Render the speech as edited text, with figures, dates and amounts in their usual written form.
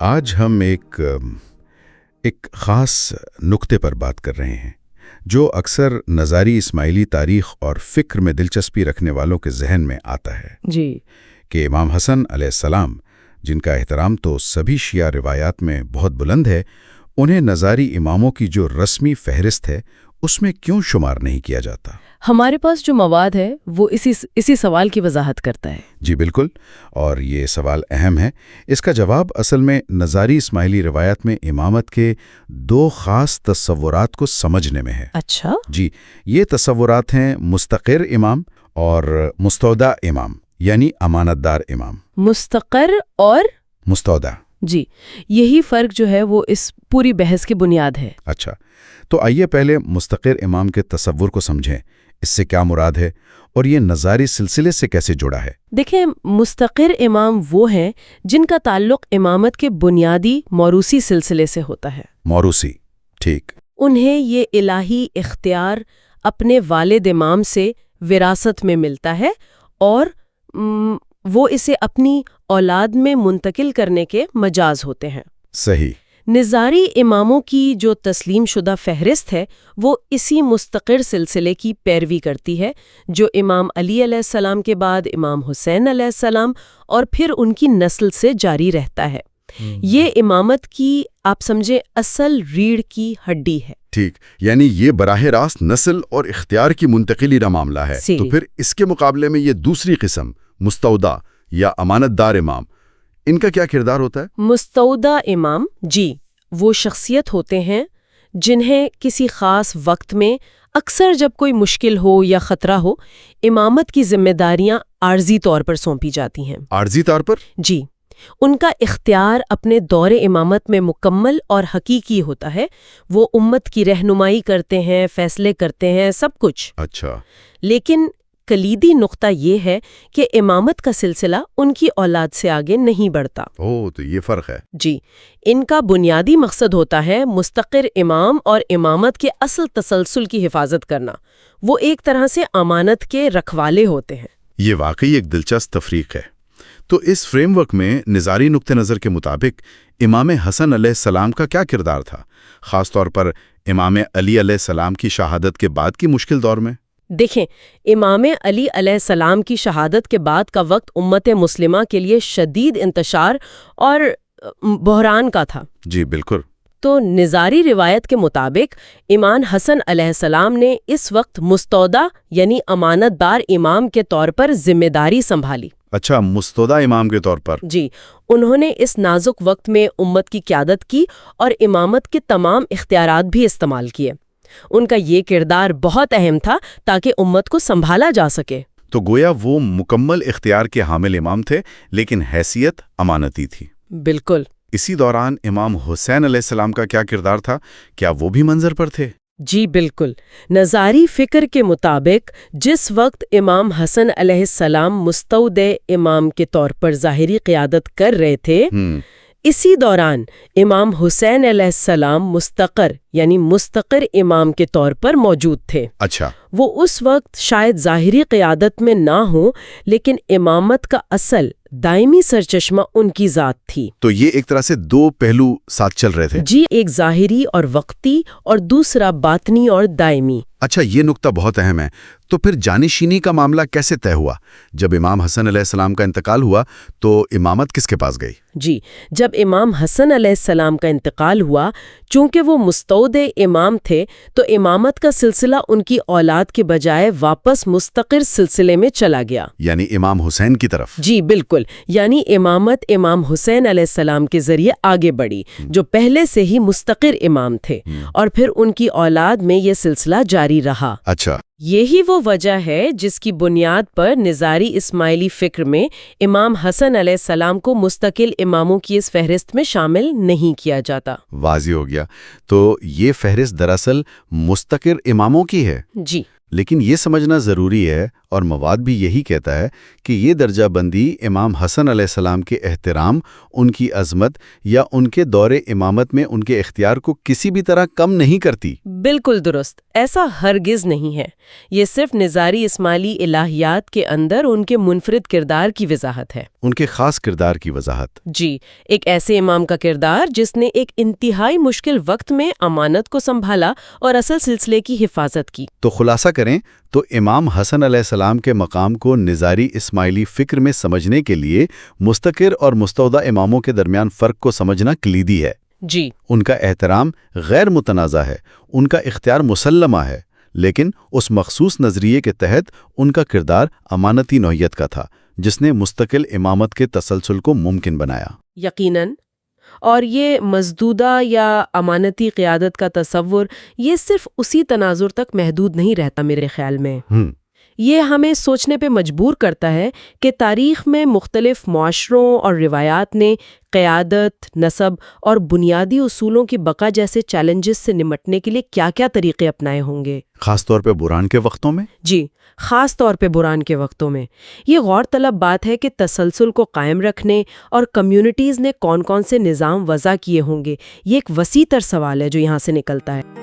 آج ہم ایک خاص نقطے پر بات کر رہے ہیں جو اکثر نظاری اسماعیلی تاریخ اور فکر میں دلچسپی رکھنے والوں کے ذہن میں آتا ہے جی کہ امام حسن علیہ السلام، جن کا احترام تو سبھی شیعہ روایات میں بہت بلند ہے، انہیں نظاری اماموں کی جو رسمی فہرست ہے اس میں کیوں شمار نہیں کیا جاتا؟ ہمارے پاس جو مواد ہے وہ اسی سوال کی وضاحت کرتا ہے۔ جی بالکل، اور یہ سوال اہم ہے۔ اس کا جواب اصل میں نظاری اسماعیلی روایت میں امامت کے دو خاص تصورات کو سمجھنے میں ہے۔ اچھا جی، یہ تصورات ہیں مستقر امام اور مستودع امام، یعنی امانت دار امام۔ مستقر اور مستودع۔ جی، یہی فرق جو ہے وہ اس پوری بحث کی بنیاد ہے۔ اچھا، تو آئیے پہلے مستقر امام کے تصور کو سمجھیں، اس سے کیا مراد ہے اور یہ نظاری سلسلے سے کیسے جڑا ہے؟ دیکھیں، مستقر امام وہ ہیں جن کا تعلق امامت کے بنیادی موروثی سلسلے سے ہوتا ہے۔ موروثی، ٹھیک۔ انہیں یہ الہی اختیار اپنے والد امام سے وراثت میں ملتا ہے اور وہ اسے اپنی اولاد میں منتقل کرنے کے مجاز ہوتے ہیں۔ صحیح۔ نظاری اماموں کی جو تسلیم شدہ فہرست ہے وہ اسی مستقر سلسلے کی پیروی کرتی ہے جو امام علی علیہ السلام کے بعد امام حسین علیہ السلام اور پھر ان کی نسل سے جاری رہتا ہے۔ یہ امامت کی، آپ سمجھیں، اصل ریڑھ کی ہڈی ہے۔ ٹھیک، یعنی یہ براہ راست نسل اور اختیار کی منتقلی کا معاملہ ہے۔ تو پھر اس کے مقابلے میں یہ دوسری قسم مستودع یا امانت دار امام، ان کا کیا کردار ہوتا ہے؟ مستودع امام، جی، وہ شخصیت ہوتے ہیں جنہیں کسی خاص وقت میں، اکثر جب کوئی مشکل ہو یا خطرہ ہو، امامت کی ذمہ داریاں عارضی طور پر سونپی جاتی ہیں۔ عارضی طور پر؟ جی، ان کا اختیار اپنے دور امامت میں مکمل اور حقیقی ہوتا ہے۔ وہ امت کی رہنمائی کرتے ہیں، فیصلے کرتے ہیں، سب کچھ۔ اچھا۔ لیکن کلیدی نقطہ یہ ہے کہ امامت کا سلسلہ ان کی اولاد سے آگے نہیں بڑھتا۔ تو یہ فرق ہے۔ جی، ان کا بنیادی مقصد ہوتا ہے مستقر امام اور امامت کے اصل تسلسل کی حفاظت کرنا۔ وہ ایک طرح سے امانت کے رکھوالے ہوتے ہیں۔ یہ واقعی ایک دلچسپ تفریق ہے۔ تو اس فریم ورک میں نظاری نقطہ نظر کے مطابق امام حسن علیہ السلام کا کیا کردار تھا، خاص طور پر امام علی علیہ السلام کی شہادت کے بعد کی مشکل دور میں؟ دیکھیں، امام علی علیہ السلام کی شہادت کے بعد کا وقت امت مسلمہ کے لیے شدید انتشار اور بحران کا تھا۔ جی بالکل۔ تو نظاری روایت کے مطابق امام حسن علیہ السلام نے اس وقت مستودع یعنی امانت دار امام کے طور پر ذمہ داری سنبھالی۔ اچھا، مستودع امام کے طور پر؟ جی، انہوں نے اس نازک وقت میں امت کی قیادت کی اور امامت کے تمام اختیارات بھی استعمال کیے۔ ان کا یہ کردار بہت اہم تھا تاکہ امت کو سنبھالا جا سکے۔ تو گویا وہ مکمل اختیار کے حامل امام تھے لیکن حیثیت امانتی تھی۔ بالکل۔ اسی دوران امام حسین علیہ السلام کا کیا کردار تھا؟ کیا وہ بھی منظر پر تھے؟ جی بالکل۔ نظاری فکر کے مطابق جس وقت امام حسن علیہ السلام مستودع امام کے طور پر ظاہری قیادت کر رہے تھے، اسی دوران امام حسین علیہ السلام مستقر یعنی مستقر امام کے طور پر موجود تھے۔ اچھا۔ وہ اس وقت شاید ظاہری قیادت میں نہ ہوں لیکن امامت کا اصل دائمی سرچشمہ ان کی ذات تھی۔ تو یہ ایک طرح سے دو پہلو ساتھ چل رہے تھے؟ جی، ایک ظاہری اور وقتی اور دوسرا باطنی اور دائمی۔ اچھا، یہ نقطہ بہت اہم ہے۔ تو پھر جانشینی کا معاملہ کیسے طے ہوا؟ جب امام حسن علیہ السلام کا انتقال ہوا تو امامت کس کے پاس گئی؟ جی، جب امام حسن علیہ السلام کا انتقال ہوا، چونکہ وہ مستودع امام تھے تو امامت کا سلسلہ ان کی اولاد کے بجائے واپس مستقر سلسلے میں چلا گیا، یعنی امام حسین کی طرف۔ جی بالکل، یعنی امامت امام حسین علیہ السلام کے ذریعے آگے بڑھی جو پہلے سے ہی مستقر امام تھے، اور پھر ان کی اولاد میں یہ سلسلہ جاری رہا۔ اچھا، یہی وہ وجہ ہے جس کی بنیاد پر نظاری اسماعیلی فکر میں امام حسن علیہ السلام کو مستقل اماموں کی اس فہرست میں شامل نہیں کیا جاتا۔ واضح ہو گیا۔ تو یہ فہرست دراصل مستقر اماموں کی ہے۔ جی، لیکن یہ سمجھنا ضروری ہے، اور مواد بھی یہی کہتا ہے، کہ یہ درجہ بندی امام حسن علیہ السلام کے احترام، ان کی عظمت یا ان کے دور امامت میں ان کے اختیار کو کسی بھی طرح کم نہیں کرتی۔ بالکل درست، ایسا ہرگز نہیں ہے۔ یہ صرف نظاری اسماعیلی الہیات کے اندر ان کے منفرد کردار کی وضاحت ہے۔ ان کے خاص کردار کی وضاحت۔ جی، ایک ایسے امام کا کردار جس نے ایک انتہائی مشکل وقت میں امانت کو سنبھالا اور اصل سلسلے کی حفاظت کی۔ تو خلاصہ کریں تو امام حسن علیہ السلام کے مقام کو نظاری اسماعیلی فکر میں سمجھنے کے لیے مستقر اور مستودع اماموں کے درمیان فرق کو سمجھنا کلیدی ہے۔ جی، ان کا احترام غیر متنازع ہے، ان کا اختیار مسلمہ ہے، لیکن اس مخصوص نظریے کے تحت ان کا کردار امانتی نوعیت کا تھا، جس نے مستقل امامت کے تسلسل کو ممکن بنایا۔ یقیناً۔ اور یہ مزدودہ یا امانتی قیادت کا تصور یہ صرف اسی تناظر تک محدود نہیں رہتا میرے خیال میں۔ یہ ہمیں سوچنے پہ مجبور کرتا ہے کہ تاریخ میں مختلف معاشروں اور روایات نے قیادت، نسب اور بنیادی اصولوں کی بقا جیسے چیلنجز سے نمٹنے کے لیے کیا کیا طریقے اپنائے ہوں گے۔ خاص طور پہ بحران کے وقتوں میں؟ جی، خاص طور پہ بحران کے وقتوں میں۔ یہ غور طلب بات ہے کہ تسلسل کو قائم رکھنے اور کمیونٹیز نے کون کون سے نظام وضع کیے ہوں گے۔ یہ ایک وسیع تر سوال ہے جو یہاں سے نکلتا ہے۔